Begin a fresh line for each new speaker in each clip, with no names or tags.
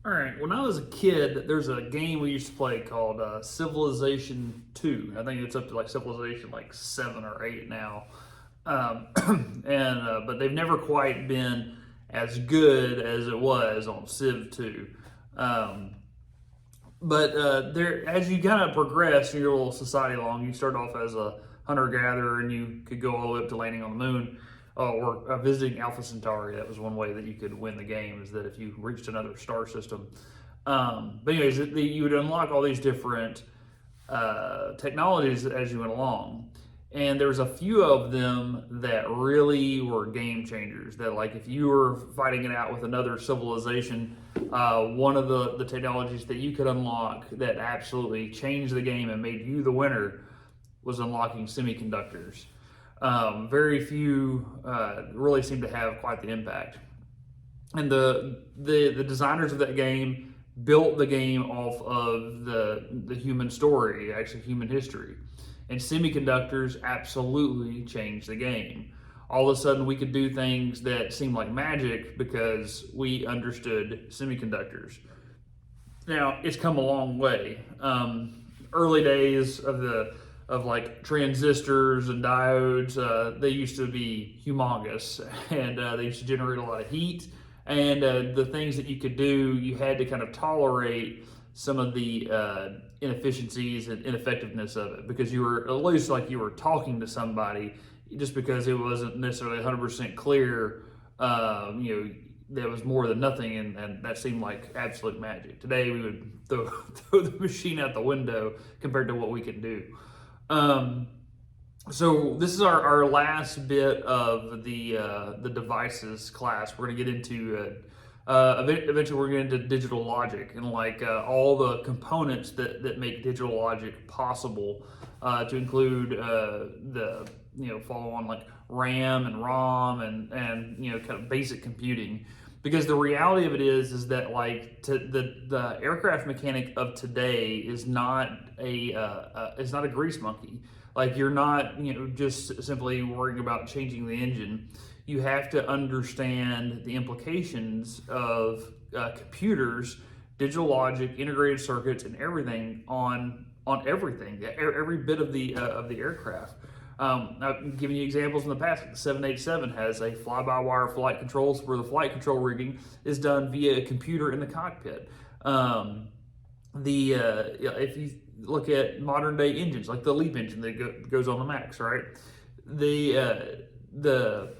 All right, when I was a kid, there's a game we used to play called Civilization 2. I think it's up to like Civilization like 7 or 8 now. But they've never quite been as good as it was on Civ 2. Um, there, as you kind of progress in your little society along, you start off as a hunter-gatherer, and you could go all the way up to landing on the moon or visiting Alpha Centauri. That was one way that you could win the game, is that if you reached another star system. But anyways, you would unlock all these different technologies as you went along. And there was a few of them that really were game changers. That, like, if you were fighting it out with another civilization, one of the technologies that you could unlock that absolutely changed the game and made you the winner was unlocking semiconductors. Very few really seem to have quite the impact. And the designers of that game built the game off of the human story, actually human history. And semiconductors absolutely changed the game. All of a sudden, we could do things that seemed like magic because we understood semiconductors. Now, it's come a long way. Early days of like transistors and diodes, they used to be humongous, and they used to generate a lot of heat. And the things that you could do, you had to kind of tolerate some of the inefficiencies and ineffectiveness of it, because you were, at least like you were talking to somebody, just because it wasn't necessarily 100% clear, there was more than nothing, and that seemed like absolute magic. Today we would throw the machine out the window compared to what we can do. So this is our last bit of the devices class. We're going to get into eventually we're going to get into digital logic and like all the components that make digital logic possible, to include the follow on like RAM and ROM and kind of basic computing. Because the reality of it is that like the aircraft mechanic of today is not a grease monkey. Like, you're not just simply worrying about changing the engine. You have to understand the implications of computers, digital logic, integrated circuits, and everything on everything, every bit of the aircraft. I've given you examples in the past. The 787 has a fly-by-wire flight controls, where the flight control rigging is done via a computer in the cockpit. If you look at modern day engines, like the LEAP engine that goes on the MAX, right? The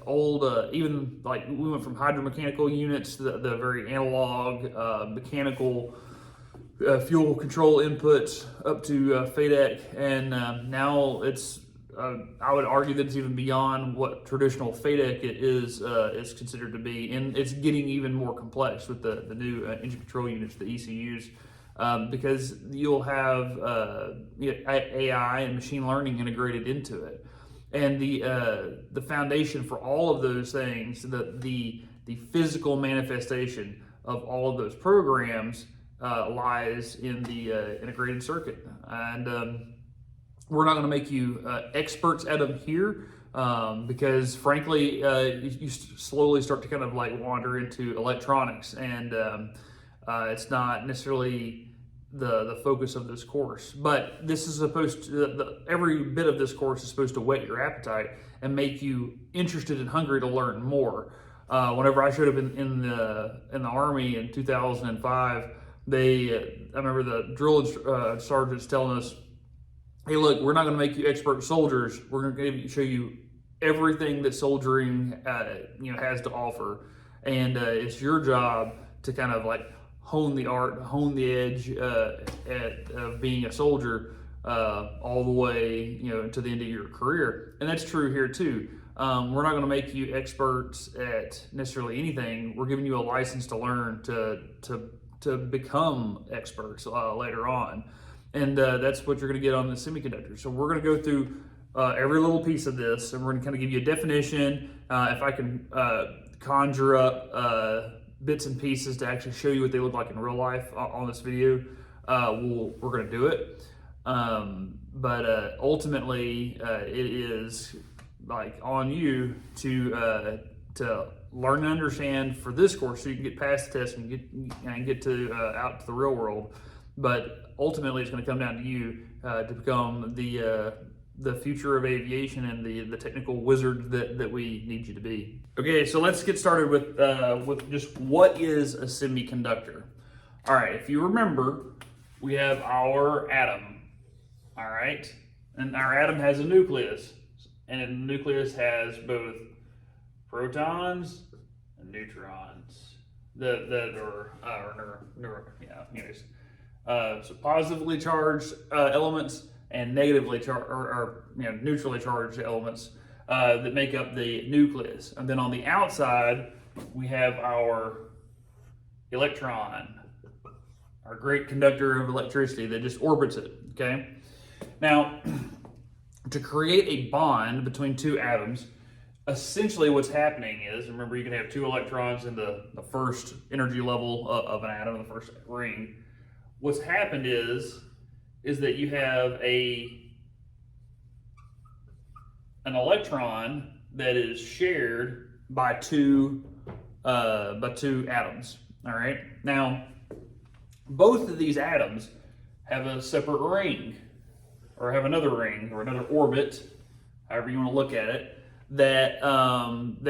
old, even like we went from hydromechanical units to the very analog mechanical fuel control inputs up to FADEC, and now it's I would argue that it's even beyond what traditional FADEC is considered to be, and it's getting even more complex with the new engine control units, the ECUs. Because you'll have AI and machine learning integrated into it, and the foundation for all of those things, the physical manifestation of all of those programs lies in the integrated circuit. And we're not going to make you experts at them here, because frankly, you slowly start to kind of like wander into electronics, and it's not necessarily the focus of this course. But this is supposed to, every bit of this course is supposed to whet your appetite and make you interested and hungry to learn more. Whenever I showed up in the Army in 2005, I remember the drill sergeants telling us, "Hey, look, we're not going to make you expert soldiers. We're going to show you everything that soldiering has to offer, and it's your job to kind of like hone the art, hone the edge of being a soldier all the way to the end of your career." And that's true here too. We're not going to make you experts at necessarily anything. We're giving you a license to learn to become experts later on. And that's what you're going to get on the semiconductor. So we're going to go through every little piece of this, and we're going to kind of give you a definition. If I can conjure up bits and pieces to actually show you what they look like in real life on this video, we're going to do it. But ultimately, it is like on you to learn and understand for this course so you can get past the test and get to out to the real world. But ultimately, it's going to come down to you to become the future of aviation and the technical wizard that we need you to be. Okay, so let's get started with just what is a semiconductor. All right, if you remember, we have our atom. All right, and our atom has a nucleus, and the nucleus has both protons and neutrons. So positively charged elements and negatively charged or neutrally charged elements that make up the nucleus. And then on the outside, we have our electron, our great conductor of electricity that just orbits it. Okay. Now, to create a bond between two atoms, essentially what's happening is, remember, you can have two electrons in the first energy level of an atom, the first ring. What's happened is that you have an electron that is shared by two atoms. All right. Now, both of these atoms have a separate ring, or have another ring, or another orbit, however you want to look at it, that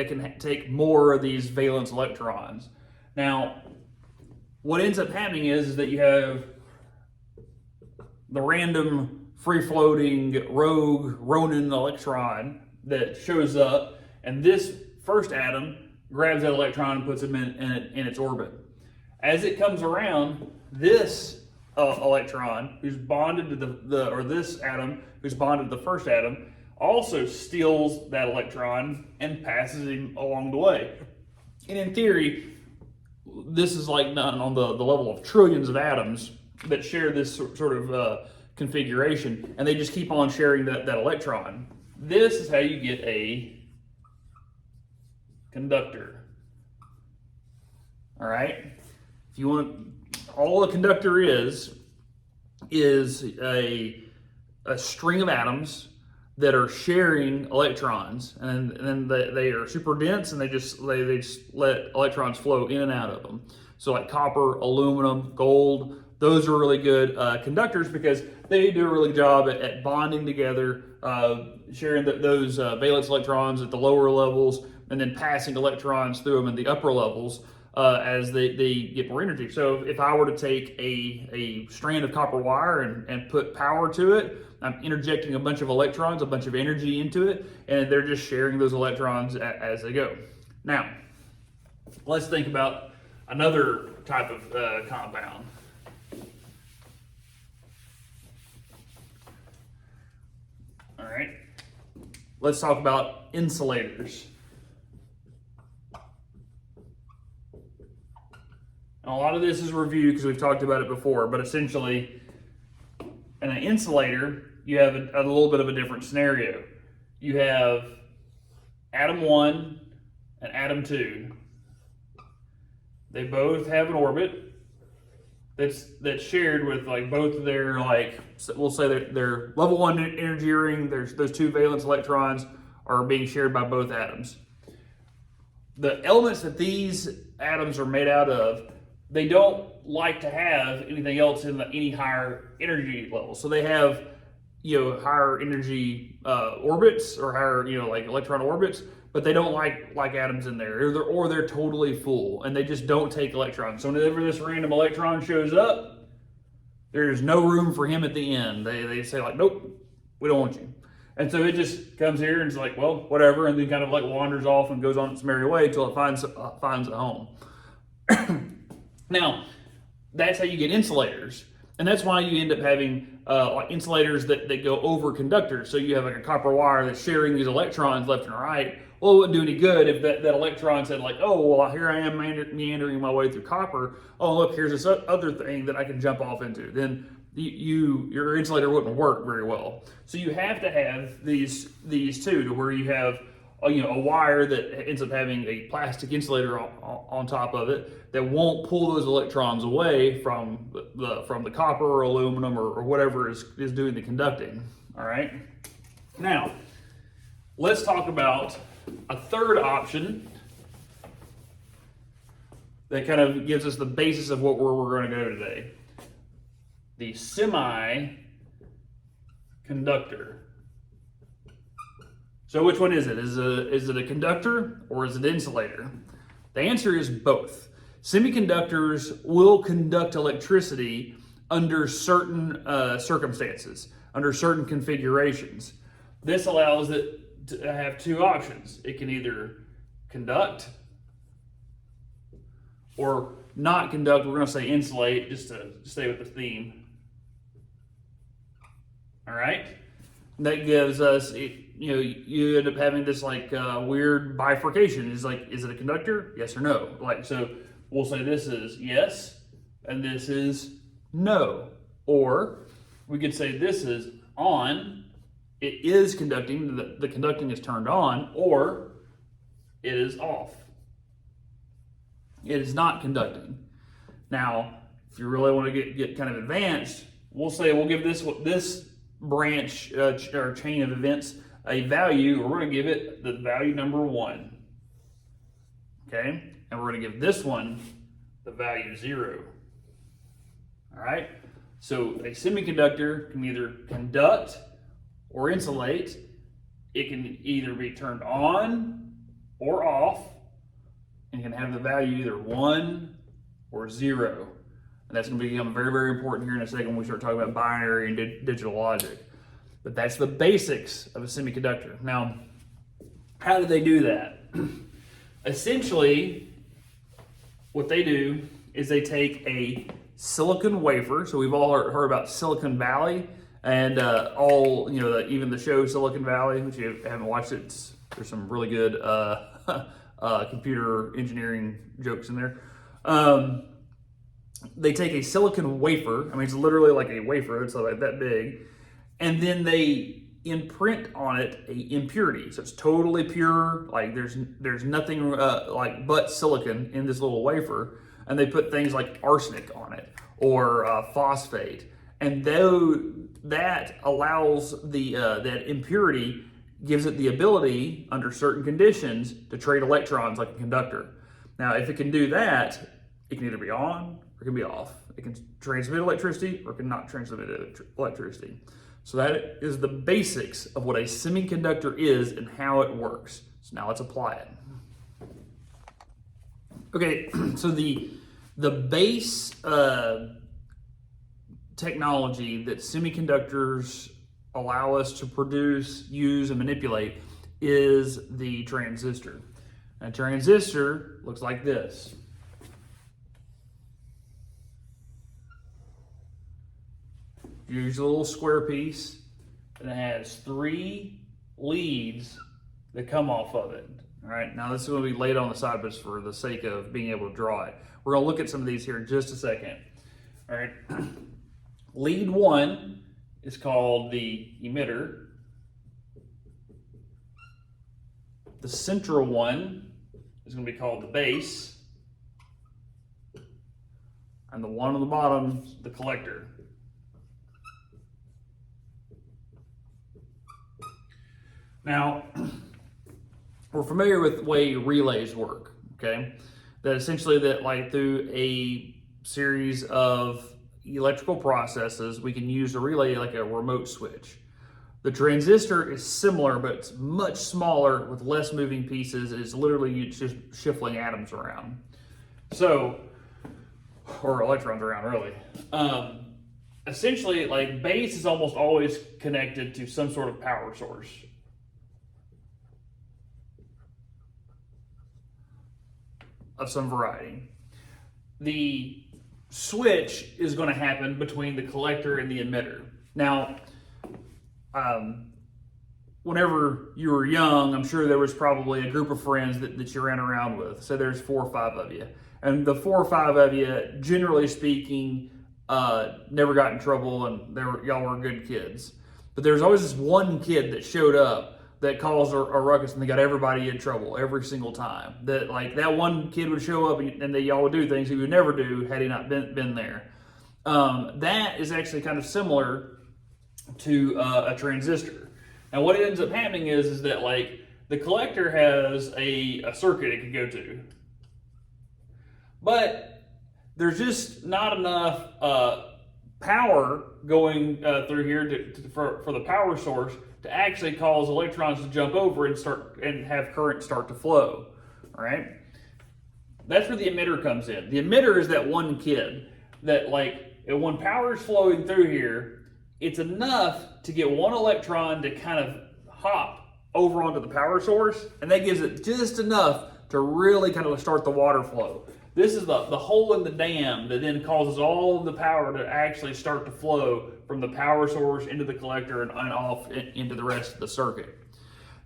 can take more of these valence electrons. Now, what ends up happening is that you have the random free-floating rogue Ronin electron that shows up, and this first atom grabs that electron and puts it in its orbit. As it comes around, this electron who's bonded to this atom who's bonded to the first atom also steals that electron and passes him along the way. And in theory, this is like done on the level of trillions of atoms that share this sort of configuration, and they just keep on sharing that electron. This is how you get a conductor. All right? If you want, all a conductor is a string of atoms that are sharing electrons, and then they are super dense, and they just let electrons flow in and out of them. So like copper, aluminum, gold, those are really good conductors because they do a really good job at bonding together, sharing those valence electrons at the lower levels, and then passing electrons through them in the upper levels as they get more energy. So if I were to take a strand of copper wire and put power to it, I'm interjecting a bunch of electrons, a bunch of energy into it, and they're just sharing those electrons as they go. Now, let's think about another type of compound. All right, let's talk about insulators. Now, a lot of this is review because we've talked about it before, but essentially, in an insulator, you have a little bit of a different scenario. You have atom 1 and atom 2. They both have an orbit that's shared with like both of their, like, we'll say their level 1 energy ring. There's those two valence electrons are being shared by both atoms. The elements that these atoms are made out of, they don't like to have anything else in any higher energy level. So they have, higher energy orbits, or higher, like electron orbits, but they don't like atoms in there, or they're totally full and they just don't take electrons. So whenever this random electron shows up, there's no room for him at the end. They say like, nope, we don't want you. And so it just comes here and it's like, well, whatever, and then kind of like wanders off and goes on its merry way until it finds a home. Now, that's how you get insulators. And that's why you end up having like insulators that go over conductors. So you have like a copper wire that's sharing these electrons left and right. Well, it wouldn't do any good if that electron said like, oh, well, here I am meandering my way through copper. Oh, look, here's this other thing that I can jump off into. Then your insulator wouldn't work very well. So you have to have these two, to where you have a wire that ends up having a plastic insulator on top of it that won't pull those electrons away from the copper or aluminum or whatever is doing the conducting. All right. Now, let's talk about a third option that kind of gives us the basis of where we're going to go today. The semiconductor. So which one is it? Is it a conductor or is it an insulator? The answer is both. Semiconductors will conduct electricity under certain circumstances, under certain configurations. This allows it to have two options. It can either conduct or not conduct. We're going to say insulate just to stay with the theme. All right? That gives us, you end up having this like weird bifurcation. It's like, is it a conductor? Yes or no? Like, so we'll say this is yes, and this is no. Or we could say this is on, it is conducting, the conducting is turned on, or it is off. It is not conducting. Now, if you really want to get kind of advanced, we'll say we'll give this branch or chain of events a value, or we're going to give it the value number 1. Okay? And we're going to give this one the value 0. All right? So a semiconductor can either conduct or insulate. It can either be turned on or off, and can have the value either 1 or 0. And that's going to become very, very important here in a second when we start talking about binary and digital logic. But that's the basics of a semiconductor. Now, how do they do that? Essentially, what they do is they take a silicon wafer. So we've all heard about Silicon Valley, and even the show Silicon Valley, which you haven't watched it. There's some really good computer engineering jokes in there. They take a silicon wafer. I mean, it's literally like a wafer. It's like that big. And then they imprint on it a impurity. So it's totally pure. Like there's nothing like but silicon in this little wafer. And they put things like arsenic on it or phosphate. And though that allows that impurity, gives it the ability under certain conditions to trade electrons like a conductor. Now, if it can do that, it can either be on or it can be off. It can transmit electricity or it can not transmit electricity. So that is the basics of what a semiconductor is and how it works. So now let's apply it. Okay, so the base technology that semiconductors allow us to produce, use, and manipulate is the transistor. A transistor looks like this. Use a little square piece, and it has 3 leads that come off of it. All right, now this is going to be laid on the side, but it's for the sake of being able to draw it. We're going to look at some of these here in just a second. All right, lead 1 is called the emitter. The central one is going to be called the base. And the one on the bottom, the collector. Now, we're familiar with the way relays work, okay? That essentially through a series of electrical processes, we can use a relay like a remote switch. The transistor is similar, but it's much smaller with less moving pieces. It's literally just shuffling atoms around. So, or electrons around, really. Essentially, base is almost always connected to some sort of power source. Of some variety. The switch is going to happen between the collector and the emitter. Now, whenever you were young, I'm sure there was probably a group of friends that you ran around with. So there's 4 or 5 of you. And the 4 or 5 of you, generally speaking, never got in trouble, and y'all were good kids. But there's always this one kid that showed up that caused a ruckus, and they got everybody in trouble every single time. That one kid would show up, and y'all would do things he would never do had he not been there. That is actually kind of similar to a transistor. Now, what ends up happening is that the collector has a circuit it can go to. but there's just not enough power going through here for the power source to actually cause electrons to jump over and have current start to flow. All right, that's where the emitter comes in. The emitter is that one kid that, like, when power is flowing through here, it's enough to get one electron to kind of hop over onto the power source, and that gives it just enough to really kind of start the water flow. This is the hole in the dam that then causes all of the power to actually start to flow from the power source into the collector and off into the rest of the circuit.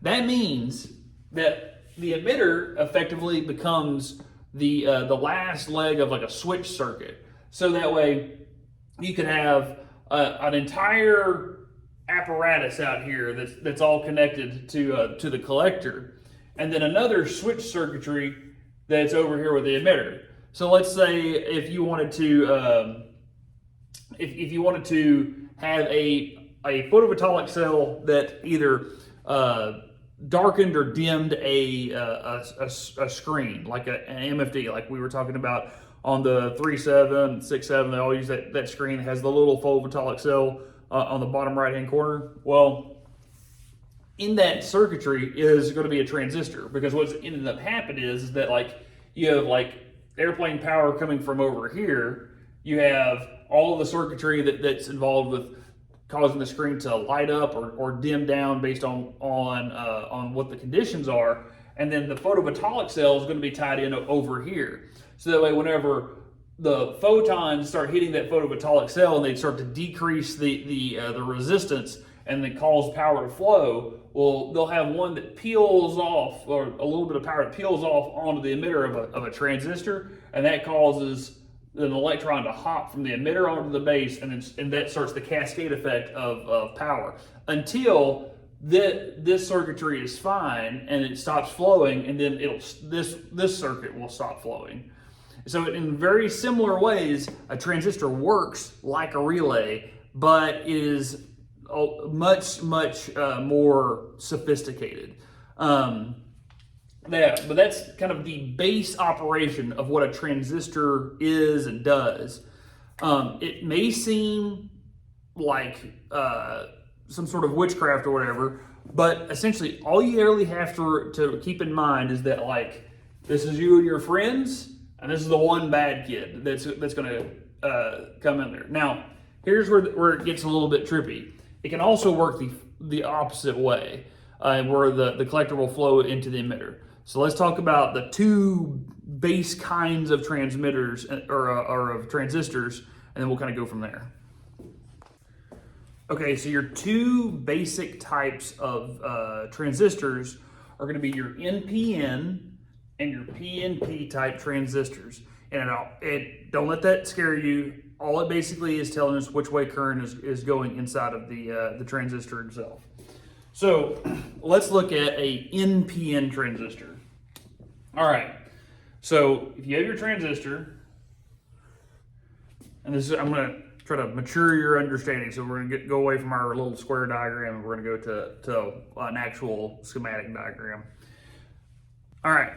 That means that the emitter effectively becomes the last leg of like a switch circuit. So that way you can have an entire apparatus out here that's all connected to the collector, and then another switch circuitry that's over here with the emitter. So let's say if you wanted to have a photovoltaic cell that either darkened or dimmed a screen, like an MFD, like we were talking about on the 3.7, 6.7, they all use that screen that has the little photovoltaic cell on the bottom right hand corner. Well, in that circuitry is going to be a transistor, because what's ended up happening is that, like, you have like airplane power coming from over here. You have all of the circuitry that's involved with causing the screen to light up or dim down based on what the conditions are, and then the photovoltaic cell is going to be tied in over here. So that way, whenever the photons start hitting that photovoltaic cell and they start to decrease the resistance and then cause power to flow, well, they'll have one that peels off, or a little bit of power that peels off onto the emitter of a transistor, and that causes an electron to hop from the emitter onto the base, and that starts the cascade effect of power until this circuitry is fine and it stops flowing, and then this circuit will stop flowing. So in very similar ways, a transistor works like a relay, but is much more sophisticated. But that's kind of the base operation of what a transistor is and does. It may seem like some sort of witchcraft or whatever, but essentially all you really have to keep in mind is that, like, this is you and your friends, and this is the one bad kid that's going to come in there. Now, here's where it gets a little bit trippy. It can also work the opposite way, where the collector will flow into the emitter. So let's talk about the two base kinds of transmitters or of transistors, and then we'll kind of go from there. Okay, so your two basic types of transistors are going to be your NPN and your PNP type transistors. And don't let that scare you. All it basically is telling us which way current is going inside of the transistor itself. So let's look at a NPN transistor. All right, so if you have your transistor, and I'm going to try to mature your understanding. So we're going to go away from our little square diagram, and we're going to go to an actual schematic diagram. All right,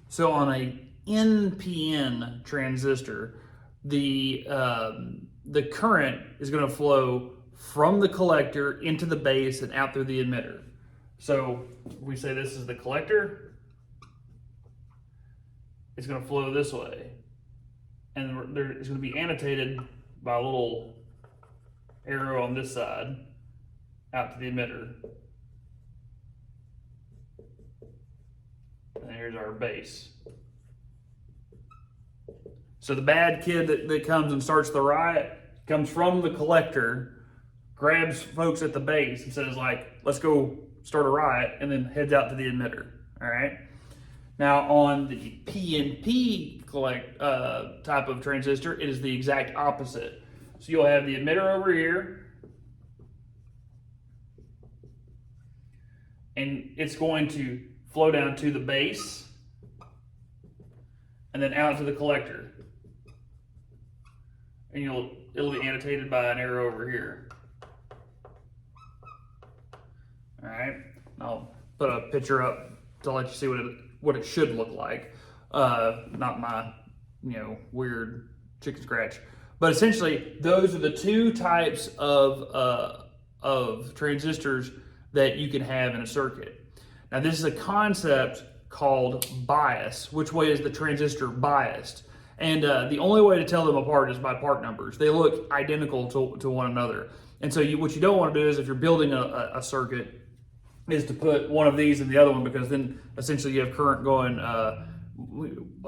so on a NPN transistor, the current is going to flow from the collector into the base and out through the emitter. So we say this is the collector. It's going to flow this way, and it's going to be annotated by a little arrow on this side out to the emitter. And here's our base. So the bad kid that comes and starts the riot comes from the collector, grabs folks at the base and says, like, let's go start a riot, and then heads out to the emitter. All right. Now on the PNP type of transistor, it is the exact opposite. So you'll have the emitter over here, and it's going to flow down to the base and then out to the collector. And it'll be annotated by an arrow over here. All right, I'll put a picture up to let you see what it should look like. not my, weird chicken scratch. But essentially, those are the two types of transistors that you can have in a circuit. Now, this is a concept called bias. Which way is the transistor biased? And the only way to tell them apart is by part numbers. They look identical to one another. And so what you don't want to do is, if you're building a circuit, is to put one of these in the other one, because then essentially you have current going,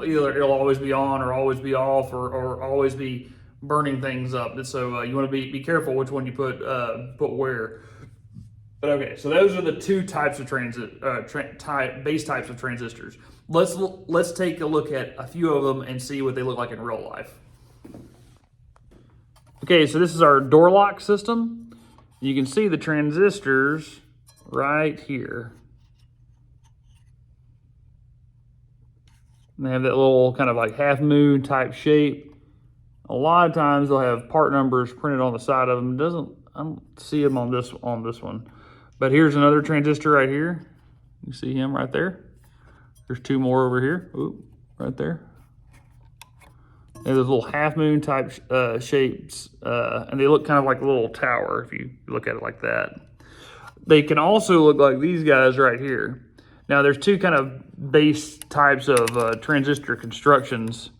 either it'll always be on or always be off, or always be burning things up. And so you want to be careful which one you put where. But okay, so those are the two types of base types of transistors. Let's take a look at a few of them and see what they look like in real life. Okay, so this is our door lock system. You can see the transistors right here. And they have that little kind of like half moon type shape. A lot of times they'll have part numbers printed on the side of them. I don't see them on this one. But here's another transistor right here. You see him right there. There's two more over here. Ooh, right there. They have those little half moon type shapes, and they look kind of like a little tower if you look at it like that. They can also look like these guys right here. Now, there's two kind of base types of transistor constructions.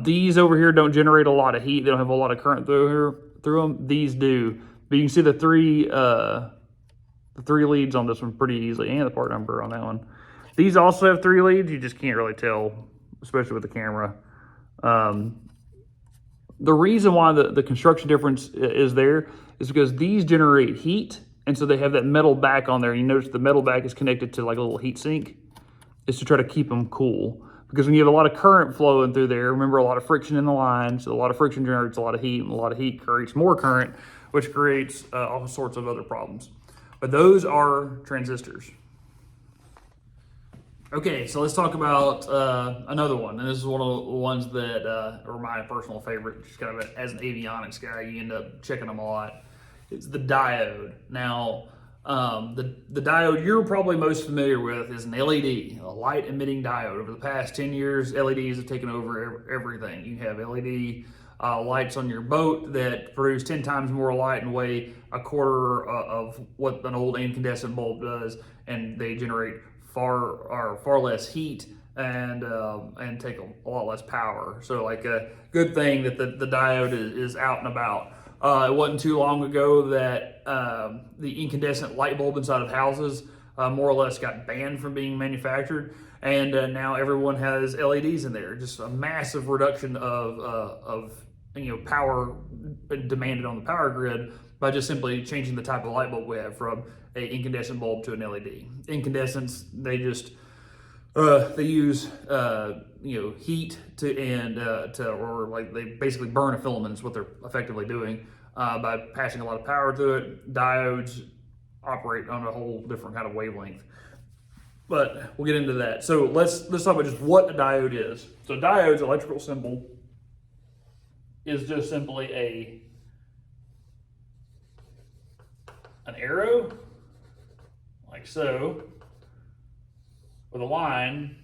These over here don't generate a lot of heat. They don't have a lot of current through them. These do. But you can see the three leads on this one pretty easily, and the part number on that one. These also have 3 leads. You just can't really tell, especially with the camera. The reason why the construction difference is there is because these generate heat, and so they have that metal back on there. You notice the metal back is connected to like a little heat sink. It's to try to keep them cool. Because when you have a lot of current flowing through there, remember, a lot of friction in the line, so a lot of friction generates a lot of heat, and a lot of heat creates more current, which creates all sorts of other problems. But those are transistors. Okay, so let's talk about another one, and this is one of the ones that are my personal favorite. Just kind of as an avionics guy, you end up checking them a lot. It's the diode. Now, the diode you're probably most familiar with is an LED, a light emitting diode. Over the past 10 years, LEDs have taken over everything. You have LED lights on your boat that produce 10 times more light and weigh a quarter of what an old incandescent bulb does, and they generate far less heat and take a lot less power. So, like, a good thing that the diode is out and about. It wasn't too long ago that the incandescent light bulb inside of houses more or less got banned from being manufactured, and now everyone has LEDs in there. Just a massive reduction of power demanded on the power grid by just simply changing the type of light bulb we have from an incandescent bulb to an LED. Incandescents, they just they use heat they basically burn a filament is what they're effectively doing by passing a lot of power through it. Diodes operate on a whole different kind of wavelength, but we'll get into that. So let's talk about just what a diode is. So a diode's electrical symbol is just simply an arrow like so, with a line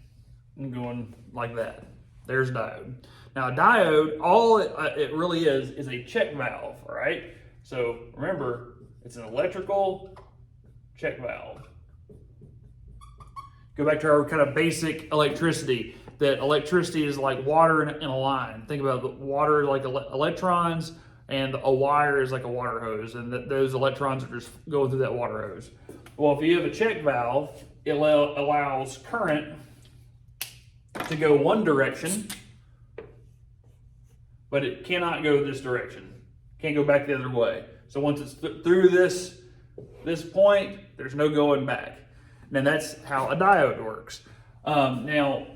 going like that. There's a diode. Now, a diode, all it really is a check valve, all right? So remember, it's an electrical check valve. Go back to our kind of basic electricity, that electricity is like water in a line. Think about the water like electrons, and a wire is like a water hose, and those electrons are just going through that water hose. Well, if you have a check valve, it allows current to go one direction, but it cannot go this direction. Can't go back the other way. So once it's through this point, there's no going back. And that's how a diode works. Now,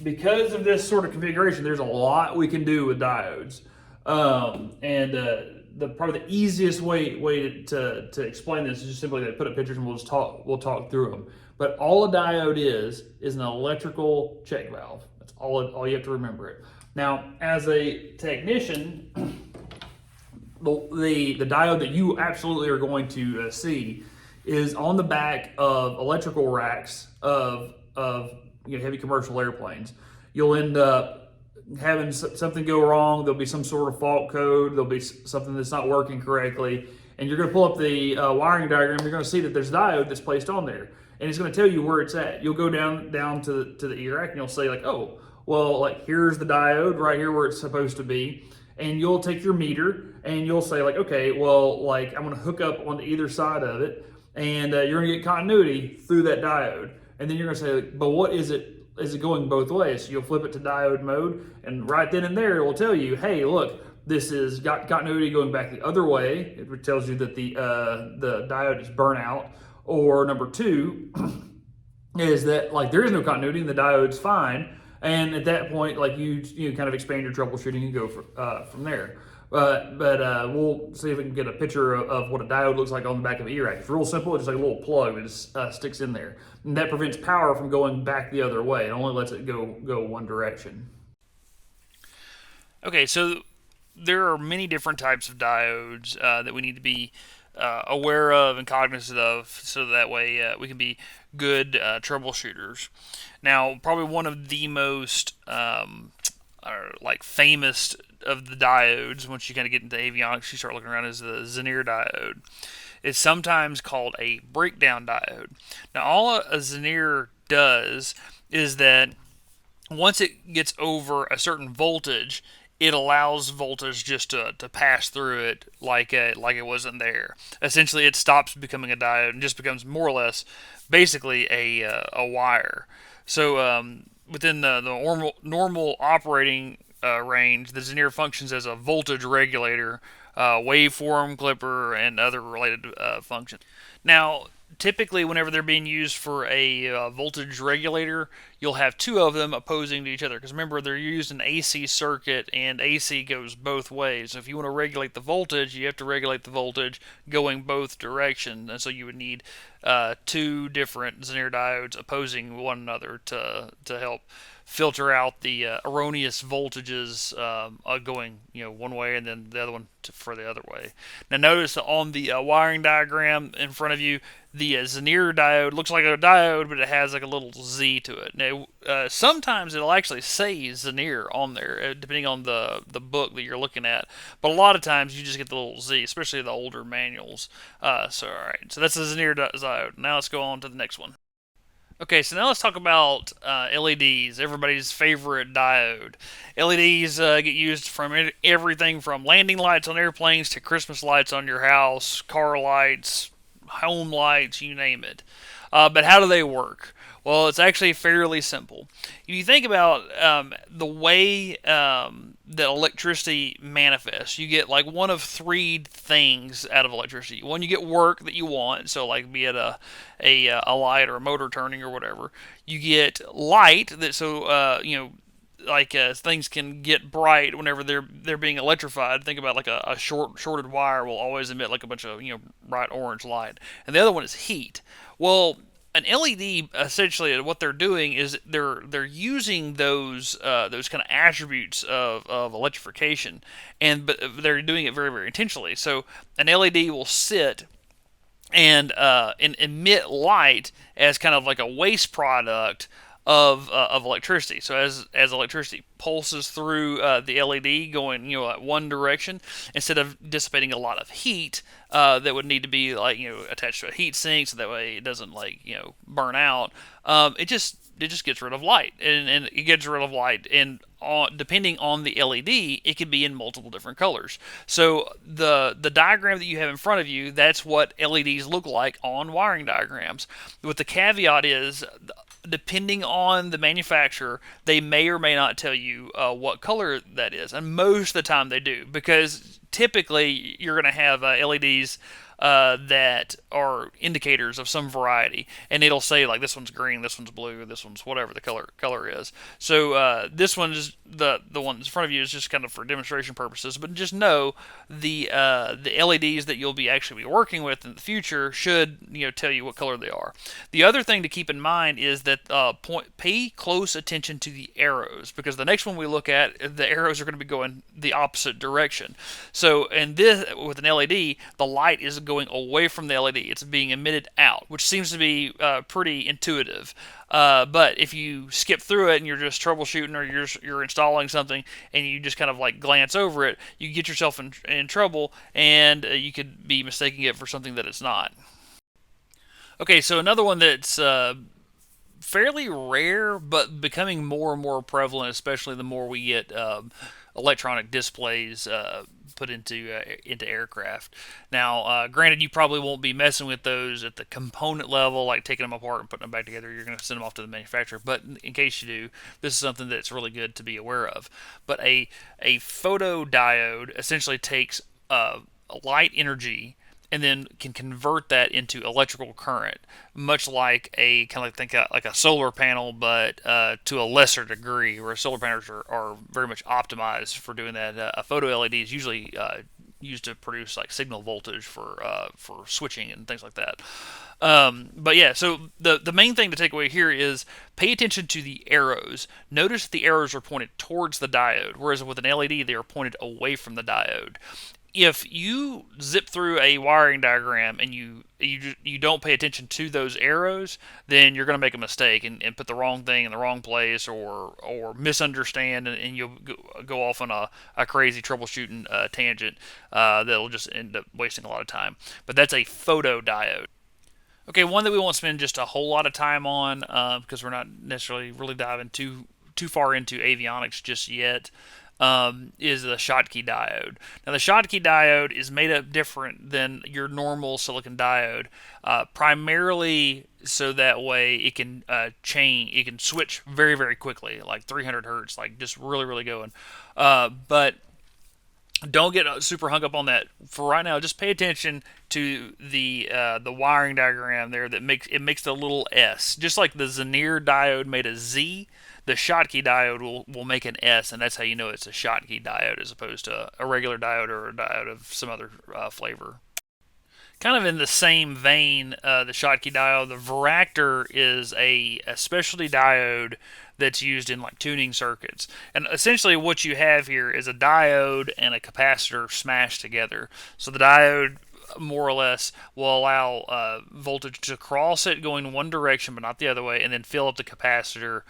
because of this sort of configuration, there's a lot we can do with diodes. Probably the easiest way to explain this is just simply to put up pictures and we'll talk through them. But all a diode is an electrical check valve. That's all you have to remember it. Now, as a technician, the diode that you absolutely are going to see is on the back of electrical racks of heavy commercial airplanes. you'll end up having something go wrong. There'll be some sort of fault code. There'll be something that's not working correctly. And you're going to pull up the wiring diagram. You're going to see that there's a diode that's placed on there. And it's going to tell you where it's at. You'll go down to the E-rack and you'll say like, oh, well, like here's the diode right here where it's supposed to be. And you'll take your meter and you'll say like, okay, well, like I'm going to hook up on either side of it. And you're going to get continuity through that diode. And then you're going to say, but what is it? Is it going both ways? So you'll flip it to diode mode, and right then and there it will tell you, hey, look, this is got continuity going back the other way. It tells you that the diode is burnt out. Or number two is that like there is no continuity and the diode's fine. And at that point, like you kind of expand your troubleshooting and go from there. But we'll see if we can get a picture of what a diode looks like on the back of an E-rack. It's real simple. It's just like a little plug that just sticks in there. And that prevents power from going back the other way. It only lets it go one direction.
Okay, so there are many different types of diodes that we need to be aware of and cognizant of, so that way we can be good troubleshooters. Now, probably one of the most like famous of the diodes, once you kind of get into avionics, you start looking around, is the Zener diode. It's sometimes called a breakdown diode. Now, all a Zener does is that once it gets over a certain voltage, it allows voltage just to pass through it like it wasn't there. Essentially, it stops becoming a diode and just becomes more or less basically a wire. So within the normal operating range, the Zener functions as a voltage regulator, waveform clipper, and other related functions. Now, typically, whenever they're being used for a voltage regulator, you'll have two of them opposing to each other. Because remember, they're used in AC circuit, and AC goes both ways. So if you want to regulate the voltage, you have to regulate the voltage going both directions. And so you would need two different Zener diodes opposing one another to help filter out the erroneous voltages going one way and then the other one for the other way. Now notice on the wiring diagram in front of you, the Zener diode looks like a diode, but it has like a little Z to it. Now sometimes it'll actually say Zener on there, depending on the book that you're looking at. But a lot of times you just get the little Z, especially the older manuals. So alright, so that's the Zener diode. Now let's go on to the next one. Okay, so now let's talk about LEDs, everybody's favorite diode. LEDs get used from everything from landing lights on airplanes to Christmas lights on your house, car lights, home lights, you name it. But how do they work? Well, it's actually fairly simple. If you think about the way that electricity manifests, you get like one of three things out of electricity. One, you get work that you want, so like be it a light or a motor turning or whatever. You get light that things can get bright whenever they're being electrified. Think about like a shorted wire will always emit like a bunch of bright orange light. And the other one is heat. Well, an LED essentially what they're doing is they're using those kind of attributes of electrification, but they're doing it very, very intentionally. So an LED will sit and emit light as kind of like a waste product of electricity. So as electricity pulses through the LED going one direction, instead of dissipating a lot of heat that would need to be attached to a heat sink so that way it doesn't burn out, it just gets rid of light, and it gets rid of light, and depending on the LED, it could be in multiple different colors. So the diagram that you have in front of you, that's what LEDs look like on wiring diagrams. What the caveat is, depending on the manufacturer, they may or may not tell you what color that is, and most of the time they do, because typically you're going to have LEDs that are indicators of some variety, and it'll say like this one's green, this one's blue, this one's whatever the color is. So this one is the one in front of you is just kind of for demonstration purposes, but just know the LEDs that you'll be actually be working with in the future should tell you what color they are. The other thing to keep in mind is that pay close attention to the arrows, because the next one we look at, the arrows are going to be going the opposite direction. So in this, with an LED, the light is going away from the LED. It's being emitted out, which seems to be pretty intuitive. But if you skip through it and you're just troubleshooting, or you're installing something and you just kind of like glance over it, you get yourself in trouble, and you could be mistaking it for something that it's not. Okay, so another one that's fairly rare, but becoming more and more prevalent, especially the more we get electronic displays put into aircraft. Now, granted, you probably won't be messing with those at the component level, like taking them apart and putting them back together. You're going to send them off to the manufacturer. But in case you do, this is something that's really good to be aware of. But a photodiode essentially takes light energy and then can convert that into electrical current, much like a kind of think like a solar panel, but to a lesser degree, where solar panels are very much optimized for doing that. A photo LED is usually used to produce like signal voltage for switching and things like that. But yeah, so the main thing to take away here is pay attention to the arrows. Notice the arrows are pointed towards the diode, whereas with an LED they are pointed away from the diode. If you zip through a wiring diagram and you don't pay attention to those arrows, then you're going to make a mistake and put the wrong thing in the wrong place, or misunderstand, and you'll go off on a crazy troubleshooting tangent that'll just end up wasting a lot of time. But that's a photodiode. Okay, one that we won't spend just a whole lot of time on because we're not necessarily really diving too far into avionics just yet. Is the Schottky diode. Now, the Schottky diode is made up different than your normal silicon diode, primarily so that way it can it can switch very, very quickly, like 300 hertz, like just really, really going. But don't get super hung up on that for right now. Just pay attention to the wiring diagram there that makes the little S, just like the Zener diode made a Z. The Schottky diode will make an S, and that's how you know it's a Schottky diode as opposed to a regular diode or a diode of some other flavor. Kind of in the same vein, the Schottky diode, the varactor is a specialty diode that's used in like tuning circuits. And essentially what you have here is a diode and a capacitor smashed together. So the diode more or less will allow voltage to cross it going one direction but not the other way, and then fill up the capacitor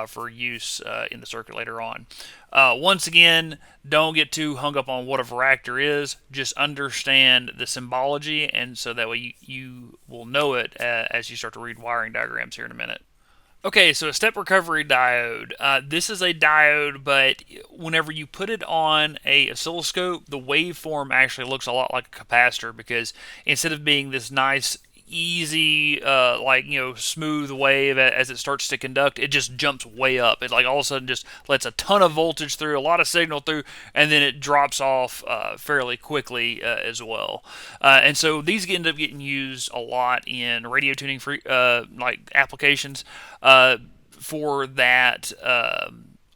for use in the circuit later on. Once again, don't get too hung up on what a varactor is. Just understand the symbology, and so that way you will know it as you start to read wiring diagrams here in a minute. Okay, so a step recovery diode. This is a diode, but whenever you put it on a oscilloscope, the waveform actually looks a lot like a capacitor, because instead of being this nice, easy, smooth wave as it starts to conduct, it just jumps way up. It like all of a sudden just lets a ton of voltage through, a lot of signal through, and then it drops off fairly quickly as well. And so these end up getting used a lot in radio tuning like applications for that.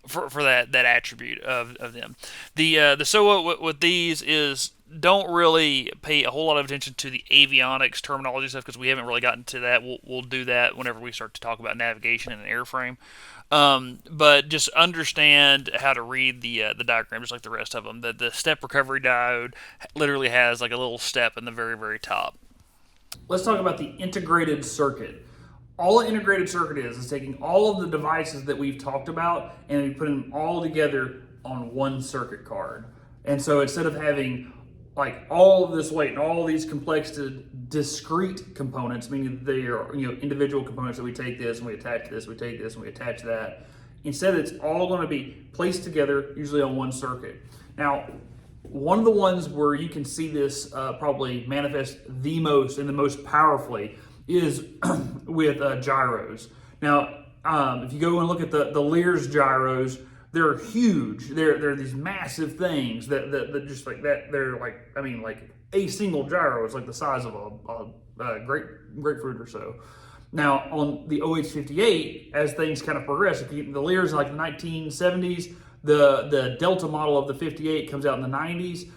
For that attribute of them. The so with these is don't really pay a whole lot of attention to the avionics terminology stuff, because we haven't really gotten to that. We'll do that whenever we start to talk about navigation and an airframe. But just understand how to read the diagram, just like the rest of them. The step recovery diode literally has like a little step in the very, very top.
Let's talk about the integrated circuit. All an integrated circuit is taking all of the devices that we've talked about and we put them all together on one circuit card. And so instead of having like all of this weight and all these complex to discrete components, meaning they are individual components that we take this and we attach this, we take this and we attach that. Instead, it's all going to be placed together, usually on one circuit. Now, one of the ones where you can see this probably manifest the most and the most powerfully is with gyros. Now, if you go and look at the Lear's gyros, they're huge. They're these massive things that just like that. They're like, I mean, like a single gyro is like the size of a grapefruit or so. Now, on the OH-58, as things kind of progress, the Lear's in like the 1970s, the Delta model of the 58 comes out in the 90s.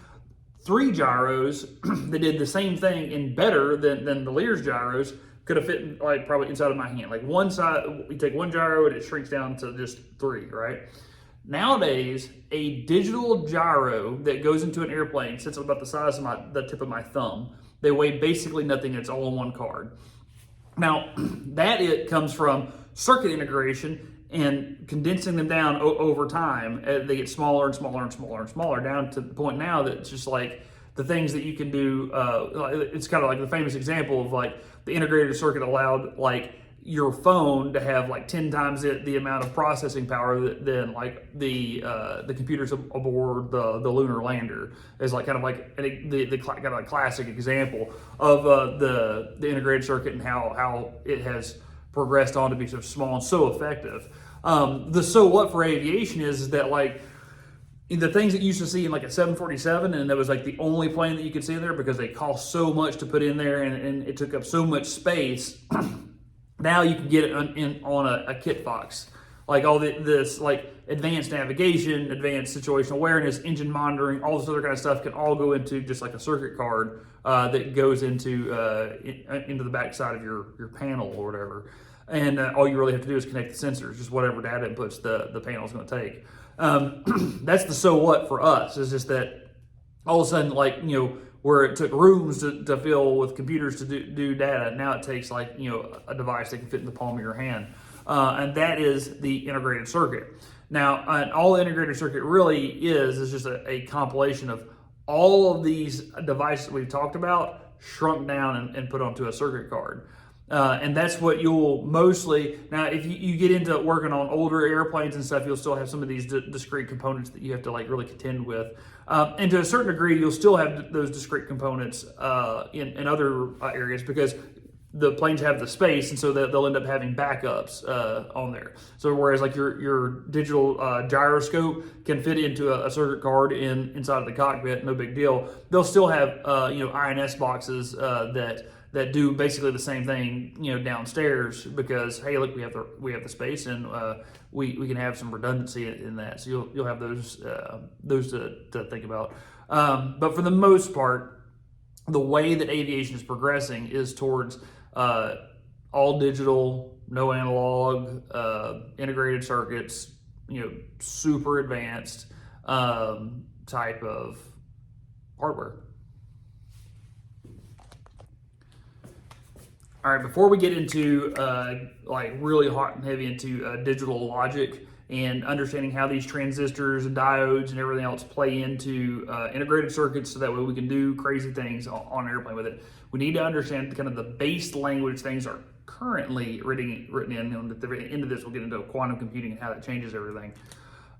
3 gyros that did the same thing and better than the Lear's gyros could have fit like probably inside of my hand. Like one side, you take one gyro and it shrinks down to just 3, right? Nowadays, a digital gyro that goes into an airplane sits about the size of the tip of my thumb. They weigh basically nothing. It's all on one card. Now, it comes from circuit integration and condensing them down over time. They get smaller and smaller and smaller and smaller, down to the point now that it's just like the things that you can do. It's kind of like the famous example of like the integrated circuit allowed like your phone to have like 10 times the amount of processing power than like the computers aboard the lunar lander. Is like kind of like the kind of a classic example of the integrated circuit and how it has progressed on to be so small and so effective. The so what for aviation is that like the things that you used to see in like a 747, and that was like the only plane that you could see there because they cost so much to put in there and it took up so much space. Now you can get it on a kit box. Like all this like advanced navigation, advanced situational awareness, engine monitoring, all this other kind of stuff can all go into just like a circuit card that goes into the back side of your panel or whatever. And all you really have to do is connect the sensors, just whatever data inputs the panel is going to take. That's the so what for us. Is just that all of a sudden, like, you know, where it took rooms to fill with computers to do data, now it takes like, you know, a device that can fit in the palm of your hand. And that is the integrated circuit. Now, all the integrated circuit really is just a compilation of all of these devices we've talked about shrunk down and put onto a circuit card. And that's what you'll mostly, now if you get into working on older airplanes and stuff, you'll still have some of these discrete components that you have to like really contend with. And to a certain degree, you'll still have those discrete components in other areas because the planes have the space, and so they'll end up having backups on there. So whereas like your digital gyroscope can fit into a circuit card inside of the cockpit, no big deal. They'll still have INS boxes that do basically the same thing, you know, downstairs because hey, look, we have the space and we can have some redundancy in that. So you'll have those to think about. But for the most part, the way that aviation is progressing is towards all digital, no analog, integrated circuits, you know, super advanced type of hardware. All right, before we get into like really hot and heavy into digital logic and understanding how these transistors and diodes and everything else play into integrated circuits so that way we can do crazy things on an airplane with it, we need to understand kind of the base language things are currently written in. And at the end of this, we'll get into quantum computing and how that changes everything.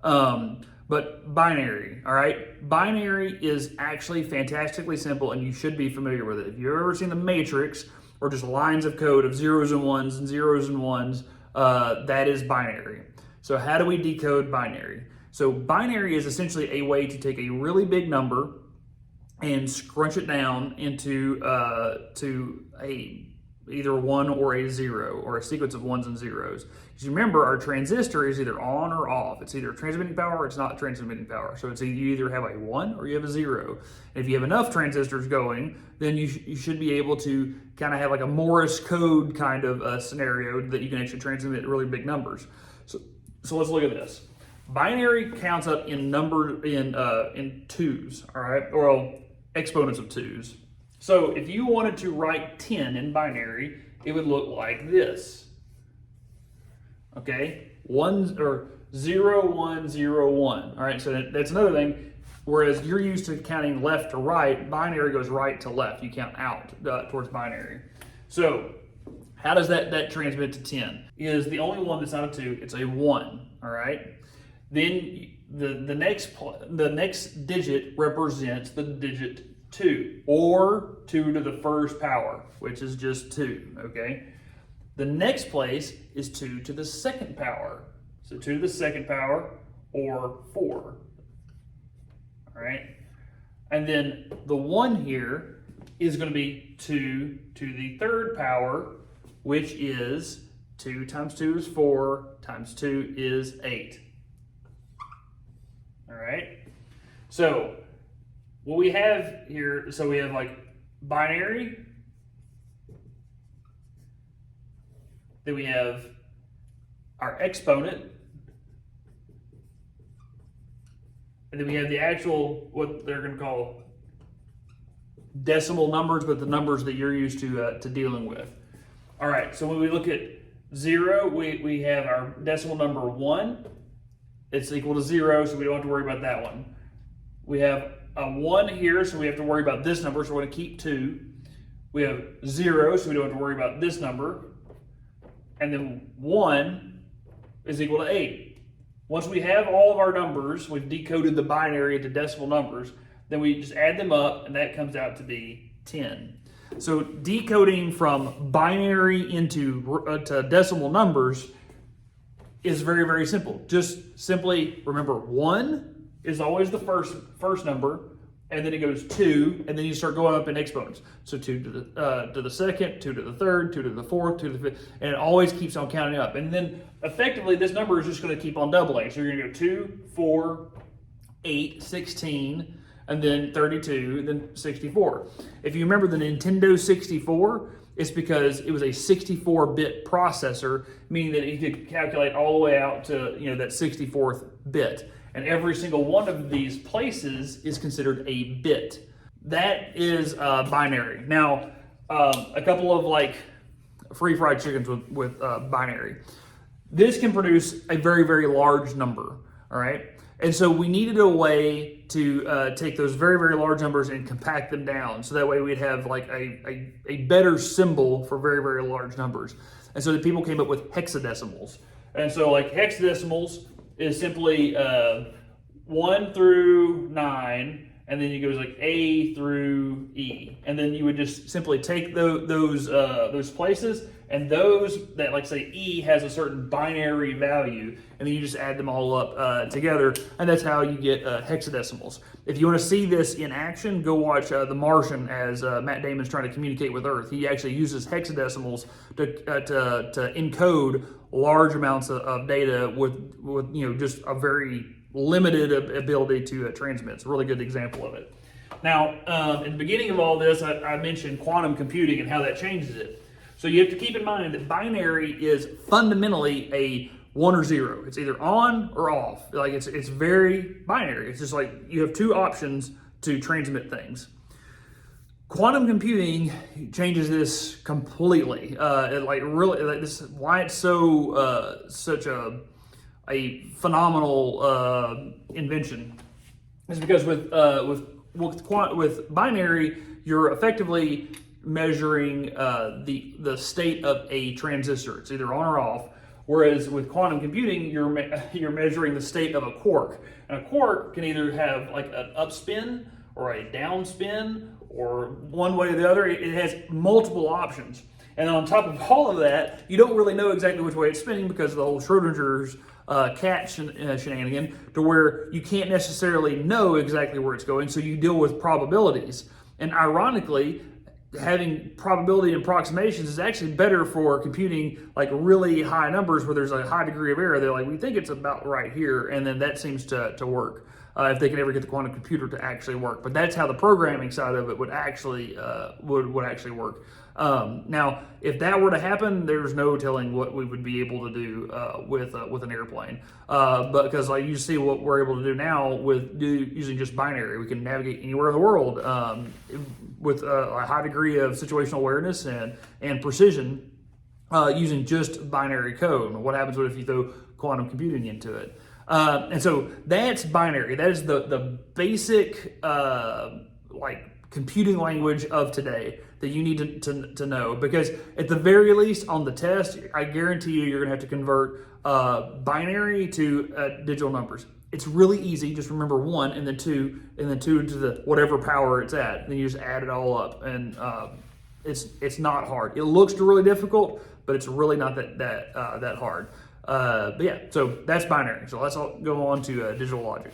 But binary, all right? Binary is actually fantastically simple and you should be familiar with it. If you've ever seen The Matrix, or just lines of code of zeros and ones and zeros and ones, that is binary. So how do we decode binary? So binary is essentially a way to take a really big number and scrunch it down into to either a 1 or a 0 or a sequence of ones and zeros. Because remember, our transistor is either on or off. It's either transmitting power or it's not transmitting power. So it's you either have a 1 or you have a 0. And if you have enough transistors going, then you should be able to kind of have like a Morse code kind of scenario that you can actually transmit really big numbers. So let's look at this. Binary counts up in in twos, all right? Or exponents of twos. So if you wanted to write 10 in binary, it would look like this. Okay? 1 or 0, 1, 0, 1. All right, so that's another thing. Whereas you're used to counting left to right, binary goes right to left. You count out towards binary. So how does that transmit to 10? Is the only one that's not a 2, it's a 1, all right? Then the next digit represents the digit 2, or 2 to the first power, which is just 2, okay? The next place is 2 to the second power. So 2 to the second power, or 4, all right? And then the 1 here is gonna be 2 to the third power, which is 2 times 2 is 4, times 2 is 8. All right? So what we have here, so we have like binary, then we have our exponent, and then we have the actual, what they're going to call decimal numbers, but the numbers that you're used to dealing with. All right, so when we look at 0, we have our decimal number 1. It's equal to 0, so we don't have to worry about that one. We have a 1 here, so we have to worry about this number, so we're going to keep 2. We have 0, so we don't have to worry about this number. And then 1 is equal to 8. Once we have all of our numbers, we've decoded the binary into decimal numbers, then we just add them up, and that comes out to be 10. So decoding from binary into to decimal numbers is very, very simple. Just simply remember 1 is always the first number, and then it goes 2, and then you start going up in exponents. So 2 to the second, 2 to the third, 2 to the fourth, 2 to the fifth, and it always keeps on counting up. And then effectively this number is just going to keep on doubling. So you're going to go 2, 4, 8, 16, and then 32, and then 64. If you remember the Nintendo 64, it's because it was a 64-bit processor, meaning that it could calculate all the way out to that 64th bit. And every single one of these places is considered a bit. That is binary. Now, a couple of like free fried chickens with binary. This can produce a very, very large number, all right? And so we needed a way to take those very, very large numbers and compact them down. So that way we'd have like a better symbol for very, very large numbers. And so the people came up with hexadecimals. And so like hexadecimals is simply 1 through 9, and then it goes like A through E. And then you would just simply take those places, and those that, like say E has a certain binary value, and then you just add them all up together, and that's how you get hexadecimals. If you want to see this in action, go watch The Martian as Matt Damon's trying to communicate with Earth. He actually uses hexadecimals to encode large amounts of data with just a very limited ability to transmit. It's a really good example of it. Now, in the beginning of all this, I mentioned quantum computing and how that changes it. So you have to keep in mind that binary is fundamentally a 1 or 0. It's either on or off. Like it's very binary. It's just like you have two options to transmit things. Quantum computing changes this completely. This is why it's so such a phenomenal invention. Is because with binary, you're effectively measuring the state of a transistor. It's either on or off. Whereas with quantum computing, you're measuring the state of a quark. And a quark can either have like an upspin or a downspin, or one way or the other. It has multiple options. And on top of all of that, you don't really know exactly which way it's spinning because of the whole Schrodinger's cat shenanigan, to where you can't necessarily know exactly where it's going, so you deal with probabilities. And ironically, having probability approximations is actually better for computing like really high numbers where there's a high degree of error. They're like, we think it's about right here, and then that seems to work. If they can ever get the quantum computer to actually work. But that's how the programming side of it would actually would actually work. Now, if that were to happen, there's no telling what we would be able to do with an airplane. But because like you see what we're able to do now using just binary, we can navigate anywhere in the world with a high degree of situational awareness and precision using just binary code. What happens if you throw quantum computing into it? And so that's binary. That is the basic computing language of today that you need to know, because at the very least on the test, I guarantee you're going to have to convert binary to digital numbers. It's really easy. Just remember 1 and then 2 to the whatever power it's at. Then you just add it all up, and it's not hard. It looks really difficult, but it's really not that hard. But yeah, so that's binary. So let's go on to digital logic.